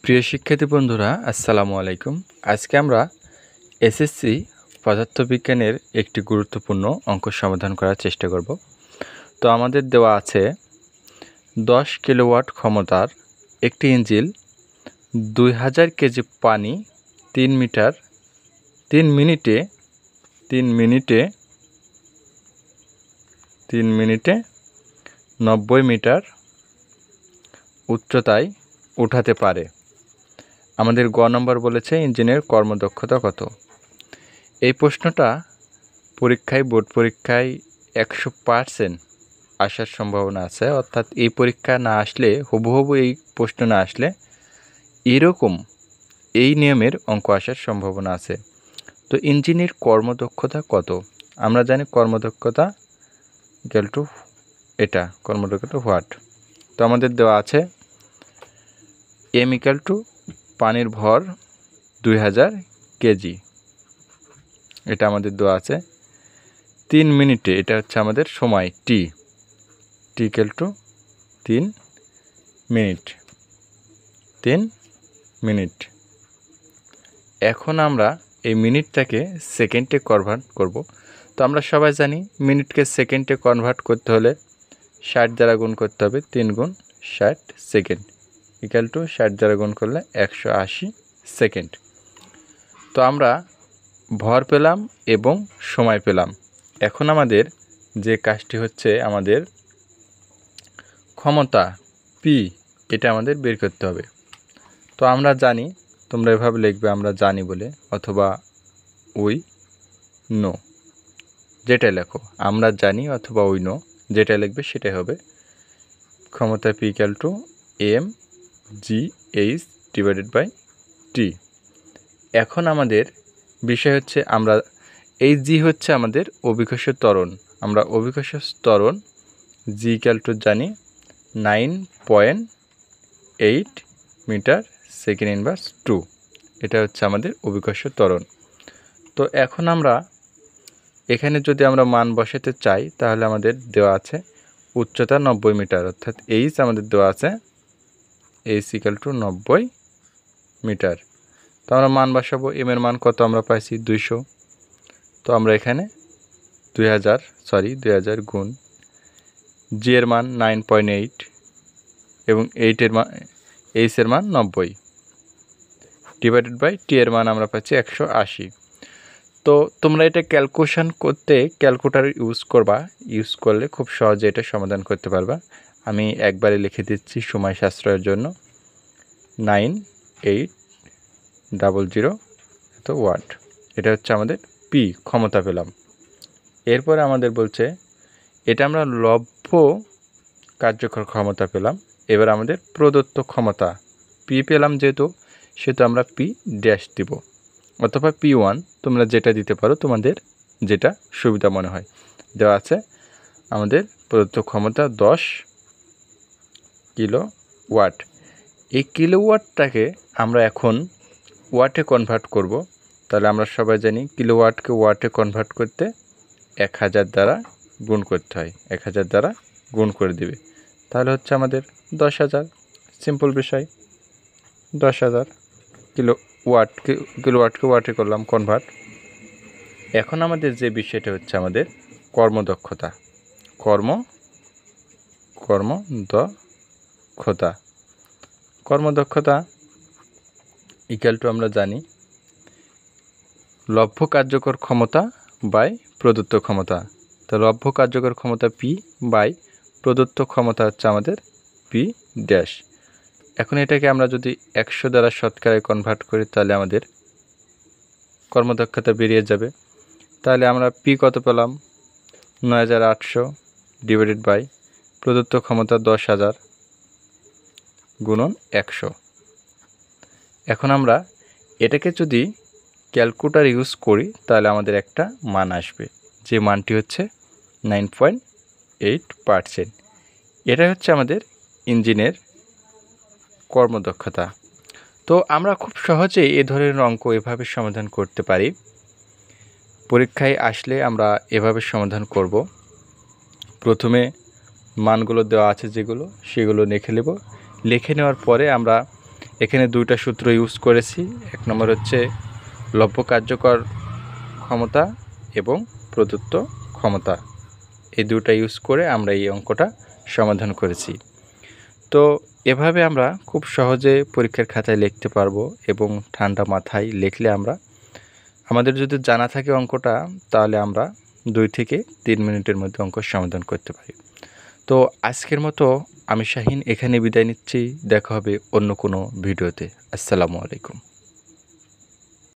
প্রিয় শিক্ষার্থী বন্ধুরা, আসসালামু আলাইকুম। আজকে আমরা এসএসসি পদার্থবিজ্ঞানের একটি গুরুত্বপূর্ণ অঙ্ক সমাধান করার চেষ্টা করব। তো আমাদের দেওয়া আছে 10 কিলোওয়াট ক্ষমতার একটি ইঞ্জিন 2000 কেজি পানি 3 মিনিটে 90 মিটার উচ্চতায় উঠাতে পারে। আমাদের গ নম্বর বলেছে ইঞ্জিনের কর্মদক্ষতা কত। এই প্রশ্নটা বোর্ড পরীক্ষায় 100% আসার সম্ভাবনা আছে। অর্থাৎ এই পরীক্ষা না আসলে, হুবহু এই প্রশ্ন না আসলে এরকম এই নিয়মের অঙ্ক আসার সম্ভাবনা আছে। তো ইঞ্জিনের কর্মদক্ষতা কত? আমরা জানি কর্মদক্ষতা ইকুয়াল টু কর্মদক্ষতা হোয়াট। তো আমাদের দেওয়া আছে এম ইকুয়াল টু পানির ভর 2000 কেজি, এটা আমাদের দেওয়া আছে 3 মিনিটে, এটা হচ্ছে আমাদের সময় টি ইকুয়াল টু 3 মিনিট। এখন আমরা এই মিনিটটাকে সেকেন্ডে কনভার্ট করব। তো আমরা সবাই জানি মিনিটকে সেকেন্ডে কনভার্ট করতে হলে 60 দ্বারা গুণ করতে হবে। 3 গুণ 60 সেকেন্ড ইকুয়াল টু 60 দ্বারা গুণ করলে 180 সেকেন্ড। তো আমরা ভর পেলাম এবং সময় পেলাম। এখন আমাদের যে কাজটি হচ্ছে, আমাদের ক্ষমতা পি, এটা আমাদের বের করতে হবে। তো আমরা জানি, তোমরা এভাবে লিখবে আমরা জানি বলে, অথবা উই নো, যেটা লেখো আমরা জানি অথবা উই নো, যেটা লিখবে সেটাই হবে। ক্ষমতা P equal to M G H divided by T. এখন আমাদের বিষয় হচ্ছে, আমরা এই জি হচ্ছে আমাদের অভিকর্ষ ত্বরণ। আমরা অভিকর্ষ ত্বরণ জি ইকুয়াল টু জানি 9.8 মিটার সেকেন্ড ইনভার্স 2, এটা হচ্ছে আমাদের অভিকর্ষ ত্বরণ। তো এখন আমরা এখানে যদি আমরা মান বসাতে চাই, তাহলে আমাদের দেওয়া আছে উচ্চতা 90 মিটার, অর্থাৎ এইচ আমাদের দেওয়া আছে এইচ ইকুয়াল টু 90 মিটার। তো আমরা মান বসাবো। এম এর মান কত আমরা পাইছি 200। তো আমরা এখানে 2000 গুণ জি এর মান 9.8 এবং এইচ এর মান 90 ডিভাইডেড বাই টি এর মান আমরা পাচ্ছি 180। তো তোমরা এটা ক্যালকুলেশন করতে ক্যালকুলেটর ইউজ করলে খুব সহজে এটা সমাধান করতে পারবা। আমি একবারে লিখে দিচ্ছি সময় সাশ্রয়ের জন্য। 9800 ওয়াট, এটা হচ্ছে আমাদের পি, ক্ষমতা পেলাম। এরপরে আমাদের বলছে এটা আমরা লব্ধ কার্যকর ক্ষমতা পেলাম। এবার আমাদের প্রদত্ত ক্ষমতা পি পেলাম, সেহেতু আমরা পি ড্যাশ দিব, অথবা P1, তোমরা যেটা দিতে পারো, তোমাদের যেটা সুবিধা মনে হয়। দেওয়া আছে আমাদের প্রদত্ত ক্ষমতা 10 কিলোওয়াট। এই কিলোওয়াটটাকে আমরা এখন ওয়াটে কনভার্ট করব। তাহলে আমরা সবাই জানি কিলোওয়াটকে ওয়াটে কনভার্ট করতে 1000 দ্বারা গুণ করতে হয়। 1000 দ্বারা গুণ করে দিবে, তাহলে হচ্ছে আমাদের 10,000। সিম্পল বিষয়, 10,000 কিলোওয়াটকে ওয়াটে করলাম কনভার্ট। এখন আমাদের যে বিষয়টা হচ্ছে আমাদের কর্মদক্ষতা। কর্মদক্ষতা ইকুয়াল টু আমরা জানি লব্ধ কার্যকর ক্ষমতা বাই প্রদত্ত ক্ষমতা। তো লব্ধ কার্যকর ক্ষমতা পি বাই প্রদত্ত ক্ষমতা হচ্ছে আমাদের পি ড্যাশ। এখন এটাকে আমরা যদি 100 দ্বারা শতকরায় কনভার্ট করি, তাহলে আমাদের কর্মদক্ষতা বেরিয়ে যাবে। তাহলে আমরা পি কত পেলাম 9800 ডিভাইডেড বাই প্রদত্ত ক্ষমতা 10,000 গুণন 100। এখন আমরা এটাকে যদি ক্যালকুলেটর ইউজ করি, তাহলে আমাদের একটা মান আসবে, যে মানটি হচ্ছে 9.8%। এটা হচ্ছে আমাদের ইঞ্জিনের কর্মদক্ষতা। তো আমরা খুব সহজেই এ ধরনের অঙ্ক এভাবে সমাধান করতে পারি। পরীক্ষায় আসলে আমরা এভাবে সমাধান করব। প্রথমে মানগুলো দেওয়া আছে যেগুলো, সেগুলো লিখে নেব। লিখে নেওয়ার পরে আমরা এখানে দুইটা সূত্র ইউজ করেছি। এক নম্বর হচ্ছে লব্ধ কার্যকর ক্ষমতা এবং প্রদত্ত ক্ষমতা, এই দুটো ইউজ করে আমরা এই অঙ্কটা সমাধান করেছি। তো এভাবে আমরা খুব সহজে পরীক্ষার খাতায় লিখতে পারবো এবং ঠান্ডা মাথায় লিখলে আমাদের যদি জানা থাকে অঙ্কটা, তাহলে আমরা 2 থেকে 3 মিনিটের মধ্যে অঙ্ক সমাধান করতে পারি। তো আজকের মতো আমি শাহিন এখানে বিদায় নিচ্ছি। দেখা হবে অন্য কোনো ভিডিওতে। আসসালামু আলাইকুম।